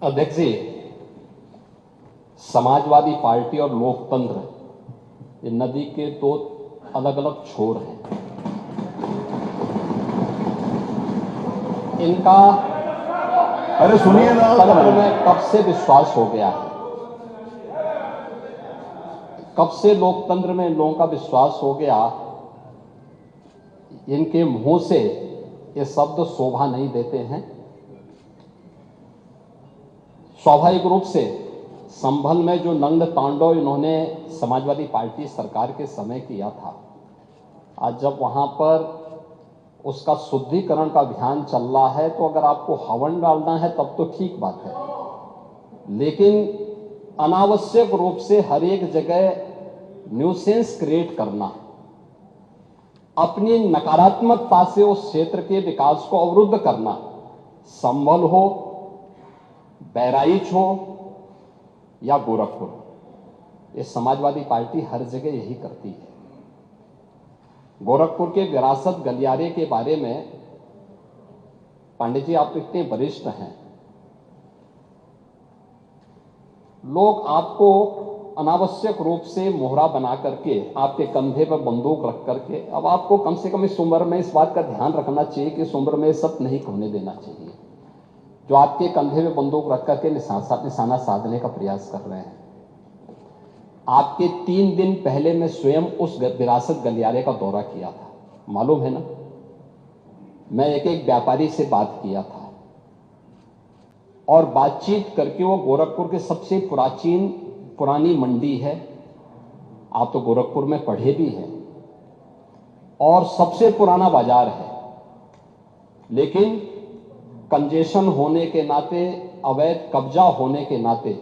अध्यक्ष जी, समाजवादी पार्टी और लोकतंत्र ये नदी के दो अलग अलग छोर हैं। इनका अरे सुनिए ना, लोकतंत्र में कब से विश्वास हो गया है, कब से लोकतंत्र में इन लोगों का विश्वास हो गया, इनके मुंह से ये शब्द शोभा नहीं देते हैं। स्वाभाविक रूप से संभल में जो नंग तांडव इन्होंने समाजवादी पार्टी सरकार के समय किया था, आज जब वहां पर उसका शुद्धिकरण का अभियान चल रहा है, तो अगर आपको हवन डालना है तब तो ठीक बात है, लेकिन अनावश्यक रूप से हर एक जगह न्यूसेंस क्रिएट करना, अपनी नकारात्मकता से उस क्षेत्र के विकास को अवरुद्ध करना, संभल हो, बहराइच हो या गोरखपुर, ये समाजवादी पार्टी हर जगह यही करती है। गोरखपुर के विरासत गलियारे के बारे में पांडे जी आप इतने वरिष्ठ हैं, लोग आपको अनावश्यक रूप से मोहरा बना करके आपके कंधे पर बंदूक रख करके, अब आपको कम से कम इस उम्र में इस बात का ध्यान रखना चाहिए कि इस उम्र में सब नहीं होने देना चाहिए, जो आपके कंधे में बंदूक रख करके निशाना साधने का प्रयास कर रहे हैं। आपके 3 दिन पहले मैं स्वयं उस विरासत गलियारे का दौरा किया था, मालूम है ना। मैं एक व्यापारी से बात किया था और बातचीत करके, वो गोरखपुर के सबसे पुरानी मंडी है, आप तो गोरखपुर में पढ़े भी हैं, और सबसे पुराना बाजार है, लेकिन कंजेशन होने के नाते, अवैध कब्जा होने के नाते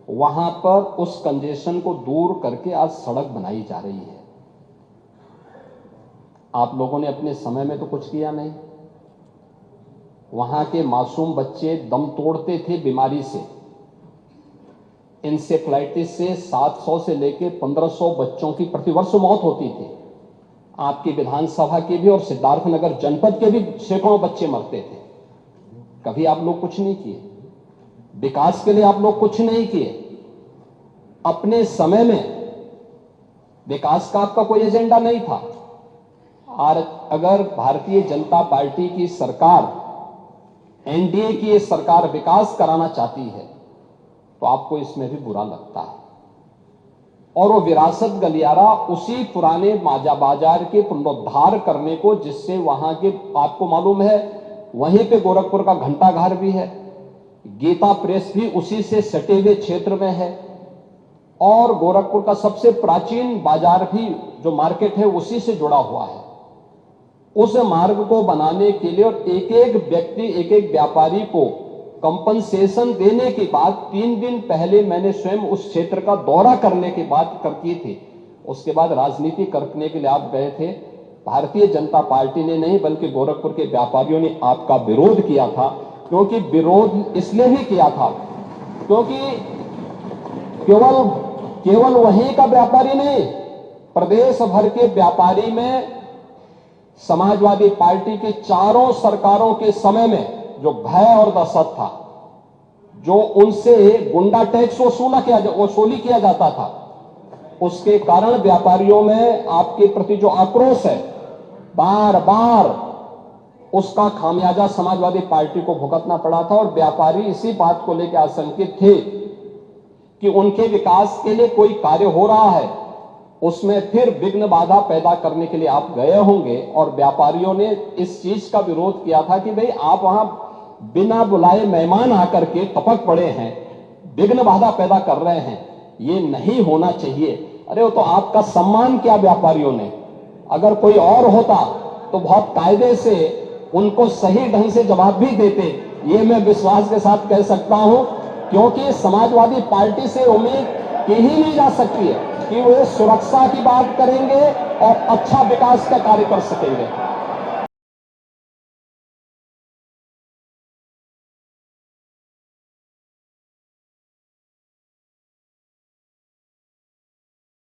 वहां पर उस कंजेशन को दूर करके आज सड़क बनाई जा रही है। आप लोगों ने अपने समय में तो कुछ किया नहीं। वहां के मासूम बच्चे दम तोड़ते थे बीमारी से, इंसेफ्लाइटिस से 700 से लेकर 1500 बच्चों की प्रतिवर्ष मौत होती थी। आपकी विधानसभा के भी और सिद्धार्थनगर जनपद के भी सैकड़ों बच्चे मरते थे। कभी आप लोग कुछ नहीं किए, विकास के लिए आप लोग कुछ नहीं किए। अपने समय में विकास का आपका कोई एजेंडा नहीं था। और अगर भारतीय जनता पार्टी की सरकार, एनडीए की ये सरकार विकास कराना चाहती है, तो आपको इसमें भी बुरा लगता है। और वो विरासत गलियारा उसी पुराने बाजार के पुनरुद्धार करने को, जिससे वहां के, आपको मालूम है, वहीं पे गोरखपुर का घंटाघर भी है, गीता प्रेस भी उसी से सटे हुए क्षेत्र में है, और गोरखपुर का सबसे प्राचीन बाजार भी जो मार्केट है उसी से जुड़ा हुआ है। उस मार्ग को बनाने के लिए और एक एक व्यक्ति, एक एक व्यापारी को कंपनसेशन देने के बाद 3 दिन पहले मैंने स्वयं उस क्षेत्र का दौरा करने की बात की थी। उसके बाद राजनीति करने के लिए आप गए थे। भारतीय जनता पार्टी ने नहीं, बल्कि गोरखपुर के व्यापारियों ने आपका विरोध किया था। क्योंकि विरोध इसलिए भी किया था क्योंकि केवल वहीं का व्यापारी नहीं, प्रदेश भर के व्यापारी में समाजवादी पार्टी की चारों सरकारों के समय में जो भय और दहशत था, जो उनसे गुंडा टैक्स वसूली किया जाता था, उसके कारण व्यापारियों में आपके प्रति जो आक्रोश है, बार बार उसका खामियाजा समाजवादी पार्टी को भुगतना पड़ा था। और व्यापारी इसी बात को लेकर आशंकित थे कि उनके विकास के लिए कोई कार्य हो रहा है, उसमें फिर विघ्न बाधा पैदा करने के लिए आप गए होंगे। और व्यापारियों ने इस चीज का विरोध किया था कि भाई आप वहां बिना बुलाए मेहमान आकर के टपक पड़े हैं, विघ्न बाधा पैदा कर रहे हैं, ये नहीं होना चाहिए। अरे वो तो आपका सम्मान किया व्यापारियों ने। अगर कोई और होता तो बहुत कायदे से उनको सही ढंग से जवाब भी देते, ये मैं विश्वास के साथ कह सकता हूं, क्योंकि समाजवादी पार्टी से उम्मीद की ही नहीं जा सकती है कि वे सुरक्षा की बात करेंगे और अच्छा विकास का कार्य कर सकेंगे।